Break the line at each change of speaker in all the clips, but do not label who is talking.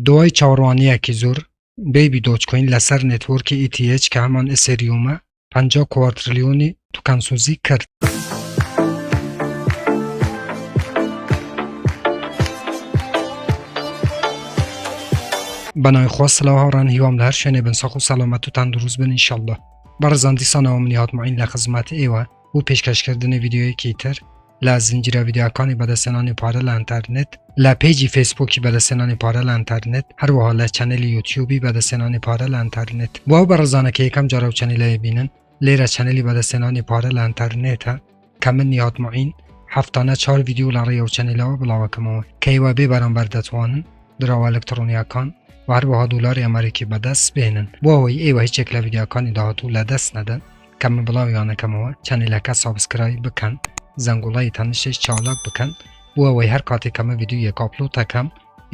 دوای چاوەڕوانیەکی زۆر بیبی دۆچکۆین لەسەر نێتوەرکی ETH کە هەمان ئەسێریومە 54 تریلیۆنی توکانسوزی کرد. بەناوی خوا سڵاو هاوڕان هیوام لە هەر شوێنێ بن سەخ و سەلامەت و تەندروست بن ئینشەڵڵا. بەڕێزان دیسانەوە منی هاتمەعین لە خزمەت ئێوە و پێشکەشکردنی ڤیدیۆیەکی تر لە زنجیرە ڤیدیۆکانی بەدەستهێنانی پارە لە ئینتەرنێت، لە پێیجی فەیسبووکی بەدەستهێنانی پارە لە ئینتەرنێت، هەروەها لە چەنەلی یوتیوبی بەدەستهێنانی پارە لە ئینتەرنێت. بۆ ئەو بەڕێزانە کە یەکەم جارە و چەنەلەیە بینن، لێرە چەنەلی بەدەستهێنانی پارە لە ئینتەرنێتە کە من هاتمەعین هەفتانە 4 ڤیدیۆ لە ڕێی ئەو چەنەلەوە بڵاوەکەمەوە کە ئێوە بێ بەرامبەر دەتوانن دراوە ئەلکترۆنیەکان و هەروەها دۆلاری ئەمریکی بەدەست بێنن. بۆ ئەوەی ئێوە هیچێک لە ڤیدیۆکانی داهاتوو لە دەست نەدەن کە من بڵاویانەکەمەوە، چەنەلەکە سابسکرایب بکەن، زەنگوڵای تەنشش چالاک بکەن بۆ ئەوەی هەر کاتێک ئەمە ڤیدیۆیەک ئاپلۆد دەکەم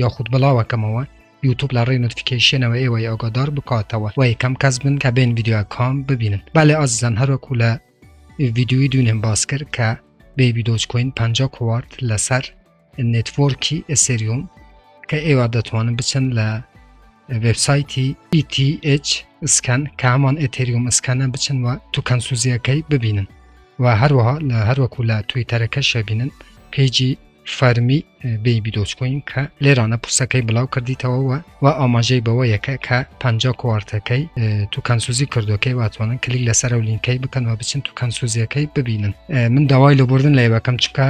یاخود بڵاوەکەمەوە یوتوب لە ڕێی نۆتیفیکیشنەوە ئێوەی ئاگادار بکاتەوە و یەکەم کەس بن کە بێن ڤیدیۆکان ببینن. بەڵێ ئازیزان، هەروەکو لە ڤیدیۆی دوێنێم باس کرد کە بیبی دۆچکۆین 50 کوارت لەسەر نێتوۆرکی ئەسێریوم کە ئێوە دەتوانن بچن لە وێبسایتی ETH سکەن کە هەمان ئێتێریوم سکەنە بچن و توکانسوزیەکەی ببینن و هەروەها لە هەروەکو لە تویتەرەکە شەبینن پێیجی فەرمی بیبی دۆچکۆین کە لێرانە پوسەکەی بڵاو کردیتەوە و ئاماژەی بەوە یەکە کە 50 کوارتەکەی توکانسوزی کردوەکەی واتوانن کلیک لەسەر ئەو لینکەی بکەن و بچن توکانسوزیەکەی ببینن. من داوای لەبوردن لە ئێوەکەم چکە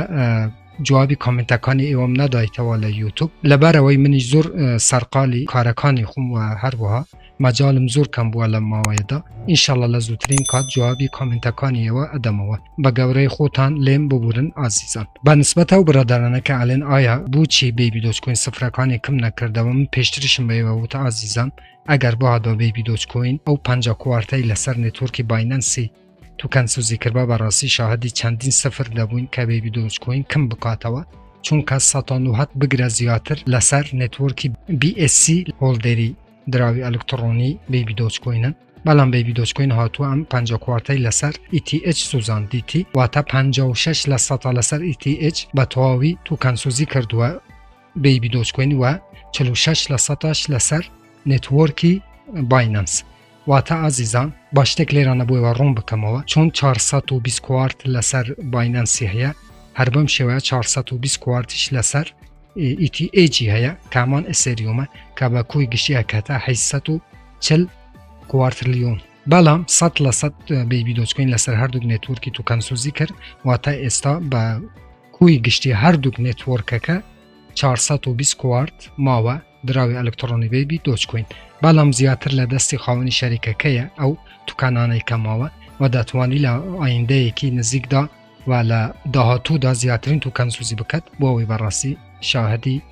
جوابی کامنتەکانی ئێوەم نەدایتەوە لە یوتوب لەبەرەوەی منیش زۆر سەرقالی کارەکانی خوم و هەروەها مەجالم زۆر کەم بووە لە ماوەیەدا. ئینشەڵڵا لە زووترین کات جوابی کامنتەکانی ئێوە ئەدەمەوە. بە گەورەی خۆتان لێم ببورن ئازیزان. بە نسبەتە و برادرانە کە ئەڵێن ئایا بۆچی بیبی دۆچکۆین سفرەکانی کەم نەکردەوە، من پێشترشم بە ئێوە وتە ئازیزان، ئەگەر بۆ هاتەوە بیبی دۆچکۆین ئەو 50 کوارتەی لەسەر نێتوۆرکی باینەنسی توکانسوزی کردبە بەڕاستی شاهدی چەندین سفر دەبووین کە بیبی دۆچکۆین کەم بکاتەوە، چونکە 190 بگرە زیاتر لەسەر نێتوۆرکی BSC هۆڵدەری دراوی ئەلکترۆنی بیبی دۆچکۆینن. بەڵام بیبی دۆچکۆین هاتووە ئەم 50 کوارتەی لەسەر ETH سوزاندیتی واتە 56% لەسەر ETH بە تەواوی توکانسوزی کردووە بیبی دۆچکۆین و 46% لەسەر نێتوۆرکی باینەنس. واتە ئازیزان، با شتێک لێرانە بۆیەوە ڕوون بکەمەوە، چۆن 420 کوارت لەسەر باینەنسی هەیە، هەر بەم شێوەیە 420 کوارتیش لەسەر ETH هەیە کامان ئەسێریومە کە بە کوی گشتی ئەکاتە 840 کوارتریلیۆن. بەڵام 100% بیبی دۆچکۆین لەسەر هەردووک نێتوۆرکی توکانسوزی کرد، واتە ئێستا بە کوی گشتی هەردووک نێتوۆرکەکە 420 کوارت ماوە دراوی ئەلکترۆنی بیبی دۆچکۆین. بەڵام زیاتر لە دەستی خاوەنی شەریکەکەیە ئەو توکانانەی کەماوە و دەتوانی لە ئایندەیەکی نزیکدا و لە داهاتوودا زیاترین توکانسوزی بکات بۆ ئەوەی بەڕاستی شاهدی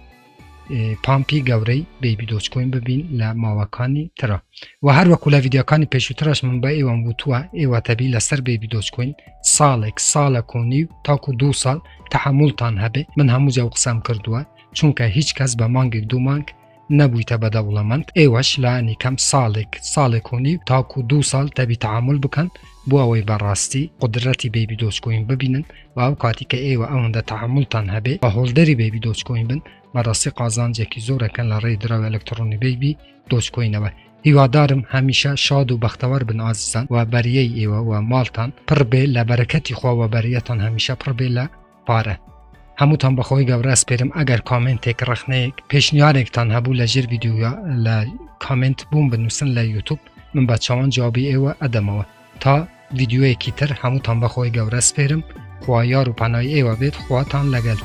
پامپی گەورەی بیبی دۆچکۆین ببین لە ماوەکانی ترە. و هەروەکو لە ڤیدیۆکانی پێشووترش من بە ئێوەم وتووە ئێوە تەبی لەسەر بیبی دۆچکۆین ساڵێک و نیو تاکو 2 ساڵ تەحەموڵتان هەبێ. من هەموو جا قسەم کردووە، چونکە هیچ کەس بە مانگێک 2 مانگ نەبوویتە بەدەوڵەمەند. ئێوەش لانی کەم ساڵێک و نیو تاکو 2 ساڵ تەبی تەحەموڵ بکەن بۆ ئەوەی بەڕاستی قدرەتی بیبی دۆچکۆین ببینن و ئەو کاتی کە ئێوە ئەوەندە تەحەموڵتان هەبێ بە هۆڵدەری بیبی دۆچکۆین بن، بەڕاستی قازانجێکی زۆرەکەن لە ڕێی دراوی ئەلکترۆنی بیبی دۆچکۆینەوە. هیوادارم هەمیشە شاد و بەختەوەر بن ئازیزان و بەریەی ئێوە و ماڵتان پڕ بێ لە بەرەکەتی خوا و بەریەتان هەمیشە پڕ بێ لە پارە. هەمووتان بەخۆی گەورە ئەسپێرم ئەگەر کامنتێک ڕەخنەیەک پێشنیارێکتان هەبوو لە ژێر ڤیدیۆیە لە کامنت بووم بنووسن لە یوتوب، من بە چاوان جوابی ئێوە ئەدەمەوە. تا ڤیدیۆیەکی تر هەمووتان بەخۆی گەورە ئەسپێرم. خوا یار و پەنای ئێوە بێت، خواتان لەگەڵ.